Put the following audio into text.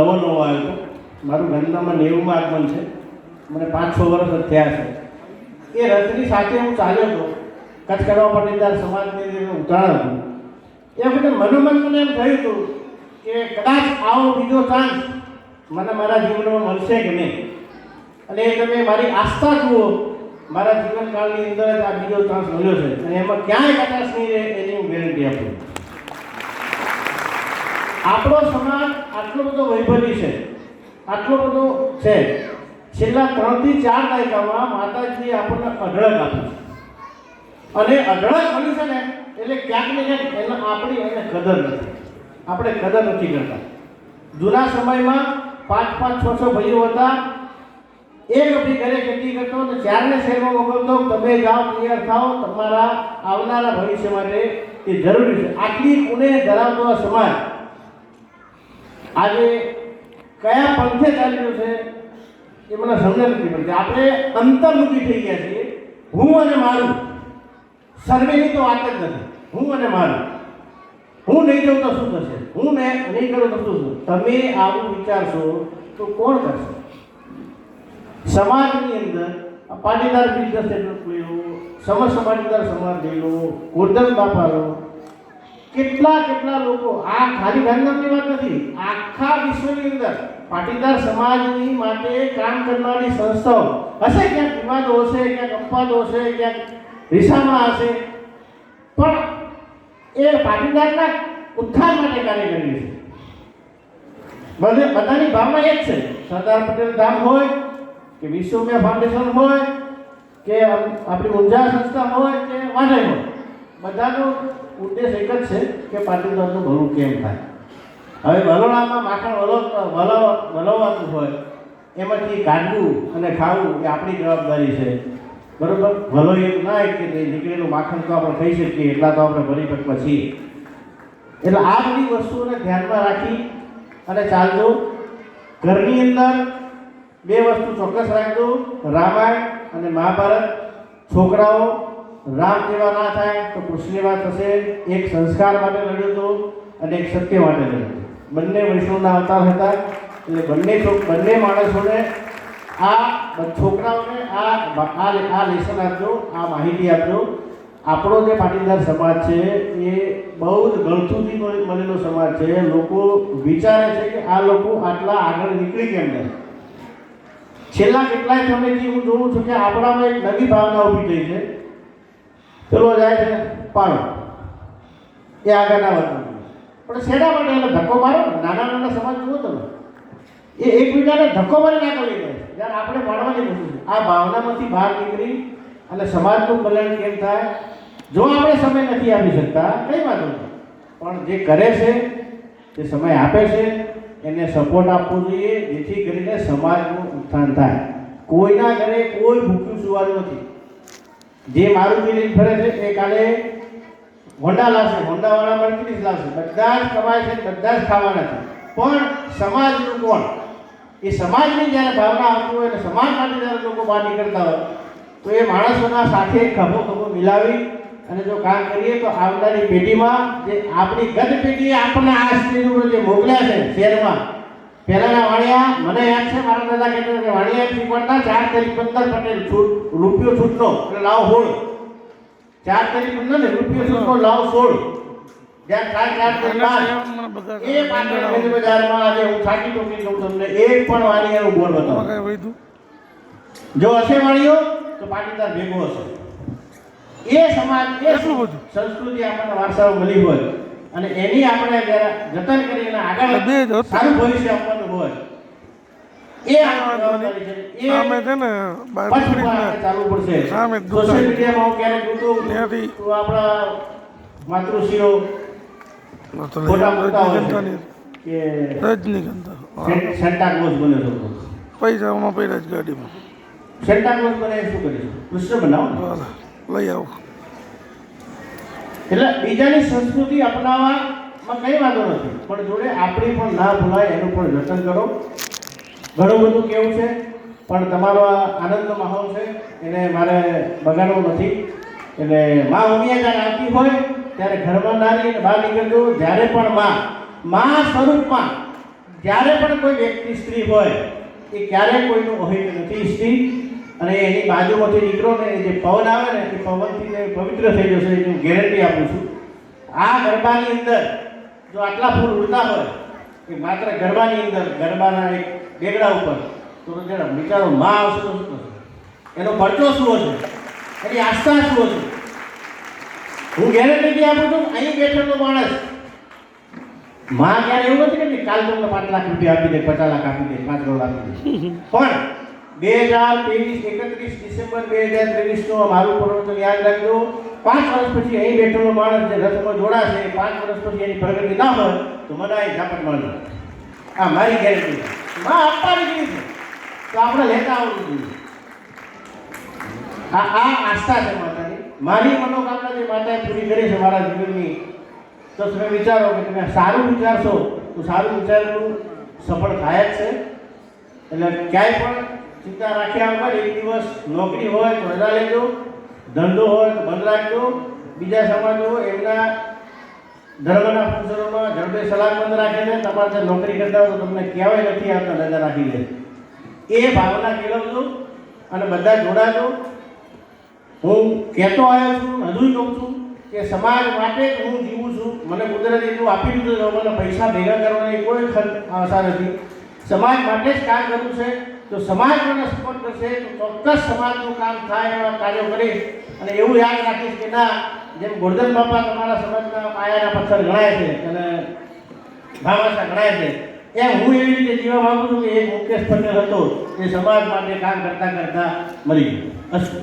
નવો આવ્યો હતો. મારું ગાંધીધામમાં 90માં આગમન છે. મને 5-6 વર્ષ જ થયા છે. એ રથની સાથે હું ચાલ્યો હતો. કચ્છ કડવા પાટીદાર સમાજની ઉદાહરણ હતું. એ વખતે મનોમન મને એમ થયું હતું કે કદાચ આવો બીજો ચાન્સ મને મારા જીવનમાં મળશે કે નહીં. અને તમે મારી આસ્થા જુઓ, મારા જીવનકાળની અંદર જ આ બીજો ચાન્સ મળ્યો છે અને એમાં ક્યાંય કચાશ નહીં રહે એની હું ગેરંટી આપું. આપણો સમાજ આટલો બધો વૈભવી છે, આટલો બધો છે. છેલ્લા 3 થી 4 દાયકામાં માતાજીએ આપણને અઢળક આપ્યું છે અને અઢળક મળ્યું છે ને એટલે ક્યાંક ને ક્યાંક એને આપણી એને કદર નથી. આપણે કદર નથી કરતા. જૂના સમયમાં 5-5, 6-6 ભાઈઓ હતા. એક આપણી ઘરે ખેતી કરતો અને 4ને શહેરમાં મોકલતો. તમે જાઓ, તૈયાર થાઓ, તમારા આવનારા ભવિષ્ય માટે એ જરૂરી છે. આટલી પુણે ધરાવતો આ સમાજ આજે કયા પંથે ચાલી રહ્યો છે એ મને સમજ નથી પડતી. આપણે અંતર્મુખી થઈ ગયા છીએ. હું અને મારું, સર્વેની તો વાત જ નથી. હું અને મારું. હું નહીં જાઉં તો શું થશે, હું નહીં કરું તો શું થશે. તમે આવું વિચારશો તો કોણ કરશે? સમાજની અંદર પાટીદાર બિઝનેસ સેટઅપ લઈ લો, સમસ્ત પાટીદાર સમાજ લઈ લો, ગોરધન બાપા લો, કેટલા લોકો, આ ખાલી ગાંધીધામની વાત નથી, આખા વિશ્વની અંદર પાટીદાર સમાજની માટે કામ કરનારી સંસ્થાઓ હશે. ક્યાંક વિવાદો હશે, ક્યાંક અપવાદો હશે, ક્યાંક રિસામણા હશે, પણ એ પાટીદારના ઉત્થાન માટે કાર્ય કરી છે. બધાની ભાવના એક છે. સરદાર પટેલ ધામ હોય કે વિશ્વમ્ય ફાઉન્ડેશન હોય કે આપણી ઊંઝા સંસ્થા હોય કે વાંઢે હોય, બધાનો ઉદ્દેશ એક જ છે કે પાટીદારનું ભલું કેમ થાય. હવે વલોણામાં માખણ વલોવાતું હોય, એમાંથી કાઢવું અને ખાવું એ આપણી જવાબદારી છે. બરોબર? વલોયું ના કે નીકળેલું માખણ તો આપણે ખાઈ શકીએ એટલા તો આપણે પરિપક્વ છીએ. એટલે આ બધી વસ્તુઓને ધ્યાનમાં રાખી અને ચાલજો. ઘરની અંદર 2 વસ્તુ ચોક્કસ રાખજો, રામાયણ અને મહાભારત. છોકરાઓ રામ જેવા ના થાય તો કૃષ્ણ જેવા થશે. એક સંસ્કાર માટે લડ્યો હતો અને એક સત્ય માટે લડ્યો હતો. બંને વૈષ્ણવના અવતાર હતા. એટલે બંને માણસોને આ છોકરાઓને આ લેસન આપજો, આ માહિતી આપજો. આપણો જે પાટીદાર સમાજ છે એ બહુ જ ગળથુથી મળેલો સમાજ છે. લોકો વિચારે છે કે આ લોકો આટલા આગળ નીકળી કેમ નહીં. છેલ્લા કેટલાય સમયથી હું જોઉં છું કે આપણામાં એક નવી ભાવના ઊભી થઈ છે. પેલો જાય છે પાડો, એ આગળના વર્ગમાં, પણ શેના માટે એને ધક્કો મારો. નાના સમાજ જુઓ તમે, એ એકબીજાને ધક્કો મારી ના કરી દે જ્યારે આપણે પાડવાની વસ્તુ છે. આ ભાવનામાંથી બહાર નીકળી અને સમાજનું કલ્યાણ કેમ થાય. જો આપણે સમય નથી આપી શકતા કઈ વાંધો નહીં, પણ જે કરે છે, જે સમય આપે છે, એને સપોર્ટ આપવો જોઈએ, જેથી કરીને સમાજનું ઉત્થાન થાય. કોઈના ઘરે કોઈ ભૂખ્યું સુવાનું નથી. જે મારું લઈને ફરે છે એ કાલે હોન્ડા લાવશે, હોન્ડાવાળા મર્સિડીઝ લાવશે. બધા જ કમાય છે, બધા જ ખાવાના છે, પણ સમાજનું કોણ? એ સમાજની જ્યારે ભાવના આવતી હોય અને સમાજ માટે જ્યારે લોકો બહાર નીકળતા હોય તો એ માણસોના સાથે ખભો મિલાવી અને જો કામ કરીએ તો આવનારી પેઢીમાં જે આપણી ગત પેઢીએ આપણને આ સ્ત્રીનું જે મોકલ્યા છે શહેરમાં. પહેલાના વાણિયા, મને યાદ છે મારા દાદા કહેતા કે વાણિયા શીખવાડતા 4 તારીખ 15 પટેલ રૂપિયો છૂટનો એટલે લાવ 16. 4 તારીખ 15 ને રૂપિયો છૂટનો લાવ 16. જ્યાં 4 તારીખ એ પાટણ બજારમાં આજે હું થાકી ટોકી કહું તમને, એક પણ વાણિયાનું બોર્ડ બતાવો. જો હશે વાણિયો તો પાટીદાર ભેગો હશે. એ સમાજ, એ સંસ્કૃતિ આપણને વારસાઓ મળી હોય અને એની આપણે જતન કરીને આગળ સારું ભવિષ્ય આપવાનું હોય એ જવાબદારી છે. એ ચાલુ પડશે. સોશિયલ મીડિયામાં હું ક્યારેક જોતો તો આપણા માતૃશ્રીઓ ફોટા મૂકતા હોય કે રજનીકાંત સેન્ટા ક્લોઝ બને છે. પૈસામાં પહેલા જ ગાડીમાં સેન્ટા ક્લોઝ બને શું કરીશું? કૃષ્ણ બનાવો, લઈ આવો. એટલે બીજાની સંસ્કૃતિ અપનાવવામાં કઈ વાંધો નથી, પણ જોડે આપણી પણ ના ભૂલાય એનું પણ જતન કરો. ઘણું બધું કેવું છે પણ તમારો આનંદનો માહોલ છે એને મારે બગાડવો નથી. એટલે મા ઉમિયા જ્યારે આવતી હોય ત્યારે ઘરમાં નારી અને બહાર નીકળજો. જ્યારે પણ મા સ્વરૂપમાં જ્યારે પણ કોઈ વ્યક્તિ સ્ત્રી હોય એ ક્યારેય કોઈનું અહિત નથી ઈચ્છતી અને એની બાજુમાંથી નીકળો ને જે પવન આવે ને એ પવનથી તે પવિત્ર થઈ જશે એની હું ગેરંટી આપું છું. આ ગરબાની અંદર જો આટલા ફૂલ ઉડતા હોય કે માત્ર ગરબાની અંદર ગરબાના એક ડેગડા ઉપર તો જરા વિચારો માં આવશે તો શું થશે, એનો પરચો શું હશે, એની આસ્થા શું હશે. હું ગેરંટી આપું છું અહીં બેઠેલો માણસ માં ક્યારે એવું નથી કે કાલ તમને 5 લાખ રૂપિયા આપી દે, 50 લાખ આપી દે, 5 કરોડ આપી દે. પણ 2023 31 ડિસેમ્બર 2023 નું મારું પ્રવચન યાદ રાખજો. 5 વર્ષ પછી અહીં બેઠેલો માણસ જે રથમાં જોડાશે 5 વર્ષ પછી એની પ્રગતિ ના હોય તો મને અહીં ઝાપટ મળે. આ મારી ગેરંટી છે. માં આપવાની કેવી છે તો આપણે લેતા આવડવું જોઈએ. આ આસ્થા છે માતાની. મારી મનોકામના જે માતાએ પૂરી કરી છે મારા જીવનની, તો તમે વિચારો કે તમે સારું વિચારશો તો સારું વિચારેલું સફળ થાય જ છે. એટલે ક્યાંય પણ ચિંતા રાખ્યા વગર એક દિવસ નોકરી હોય તો રજા લેજો, ધંધો હોય તો બંધ રાખજો. બીજા સમાજો એમના ધર્મના ફંક્શનોમાં જડબે સલાહ બંધ રાખે છે. તમારે ત્યાં નોકરી કરતા હોય તો તમને કહેવાય નથી આવતા રજા રાખી લે. એ ભાવના કેળવજો અને બધા જોડાજો. હું કહેતો આવ્યો છું, હજુ કહું છું કે સમાજ માટે જ હું જીવું છું. મને કુદરત એટલું આપી દીધું છે, મને પૈસા ભેગા કરવાની કોઈ આશા નથી. સમાજ માટે જ કામ કરવું છે. તો સમાજ મને સપોર્ટ કરશે તો ચોક્કસ સમાજનું કામ થાય એવા કાર્યો કરીશ. અને એવું યાદ રાખીશ કે ના, જેમ ગોરધન બાપા તમારા સમાજના પાયાના પથ્થર ગણાય છે અને ભામાશા ગણાય છે, એમ હું એવી રીતે જીવવા માંગુ છું કે એક મુકેશ પટેલ હતો એ સમાજ માટે કામ કરતા કરતા મરી ગયો. અસ્તુ.